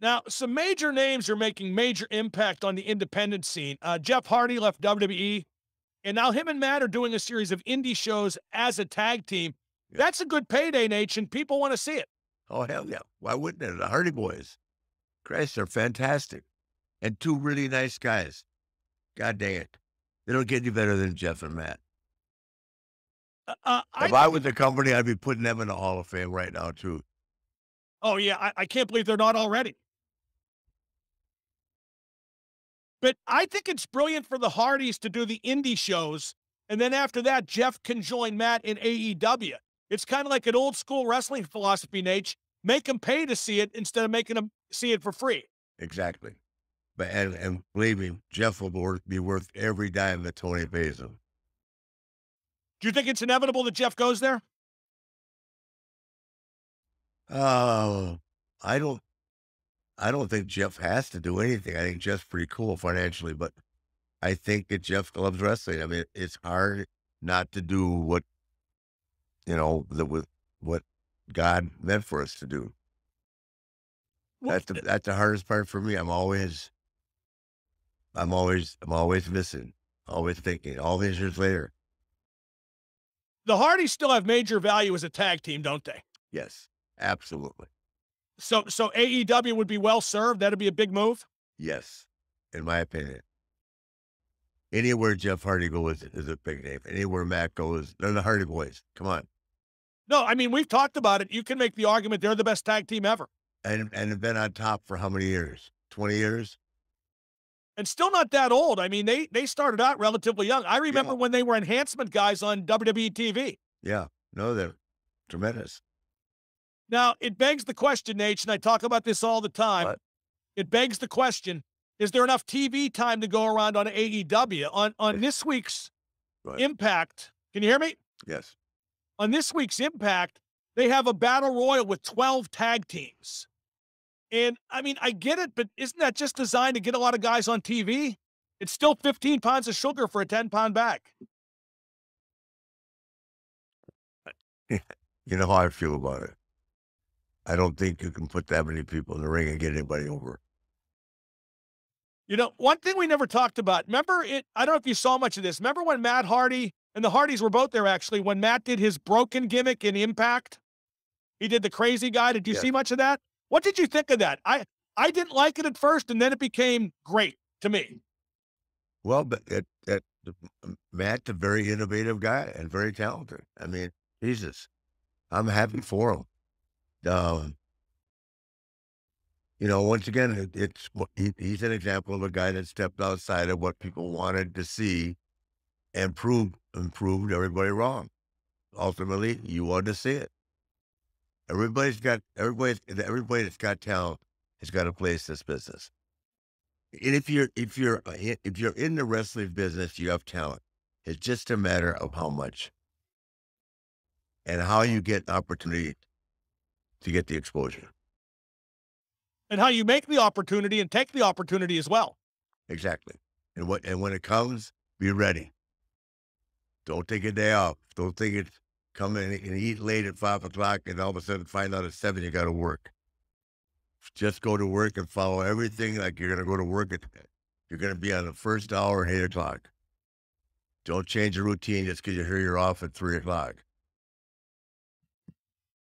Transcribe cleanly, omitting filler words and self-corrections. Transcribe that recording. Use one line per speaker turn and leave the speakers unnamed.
Now, some major names are making major impact on the independent scene. Jeff Hardy left WWE, and now him and Matt are doing a series of indie shows as a tag team.
Yeah.
That's a good payday, Nation. People want to see it.
Oh, hell yeah. Why wouldn't it? The Hardy Boys. Christ, they're fantastic. And two really nice guys. God dang it. They don't get any better than Jeff and Matt.
I
If I
think.
was the company, I'd be putting them in the Hall of Fame right now, too.
Oh yeah, I can't believe they're not already. But I think it's brilliant for the Hardys to do the indie shows, and then after that, Jeff can join Matt in AEW. It's kind of like an old school wrestling philosophy, Nate. Make them pay to see it instead of making them see it for free.
Exactly. But and believe me, Jeff will be worth every dime that Tony pays him.
Do you think it's inevitable that Jeff goes there?
Oh, I don't I don't think Jeff has to do anything. I think Jeff's pretty cool financially, but I think that Jeff loves wrestling. I mean, it's hard not to do what with what God meant for us to do.
Well,
That's the hardest part for me. I'm always missing, always thinking. All these years later,
the Hardys still have major value as a tag team, don't they?
yes, absolutely,
So AEW would be well served. That'd be a big move.
yes, in my opinion. Anywhere Jeff Hardy goes is a big name. Anywhere Matt goes, they're the Hardy Boys. Come on.
No, I mean we've talked about it. You can make the argument they're the best tag team ever,
And have been on top for how many years? 20 years?
and still not that old. I mean they started out relatively young. I remember
Yeah.
when they were enhancement guys on WWE TV.
Yeah. No, they're tremendous.
Now it begs the question, Nate, and I talk about this all the time.
But
It begs the question: is there enough TV time to go around on AEW on this week's
but
Impact? Can you hear me?
yes.
On this week's Impact, they have a battle royal with 12 tag teams. And I mean, I get it, but isn't that just designed to get a lot of guys on TV? It's still 15 pounds of sugar for a 10-pound bag.
You know how I feel about it. I don't think you can put that many people in the ring and get anybody over.
You know, one thing we never talked about, remember it? I don't know if you saw much of this. Remember when Matt Hardy and the Hardys were both there actually, when Matt did his broken gimmick in Impact? He did the crazy guy. Did you
Yes.
see much of that? What did you think of that? I didn't like it at first, and then it became great to me.
Well, but Matt's a very innovative guy and very talented. I mean, Jesus, I'm happy for him. Um, once again, he's an example of a guy that stepped outside of what people wanted to see and proved everybody wrong. Ultimately, you wanted to see it. Everybody that's got talent has got a place in this business. And if you're in the wrestling business, you have talent. It's just a matter of how much and how you get opportunity to get the exposure.
And how you make the opportunity and take the opportunity as well.
Exactly. And when it comes, be ready. Don't take a day off. Don't think it's come in and eat late at 5 o'clock and all of a sudden find out at 7 you got to work. Just go to work and follow everything like you're going to go to work you're going to be on the first hour at 8 o'clock. Don't change your routine just because you hear you're off at 3 o'clock.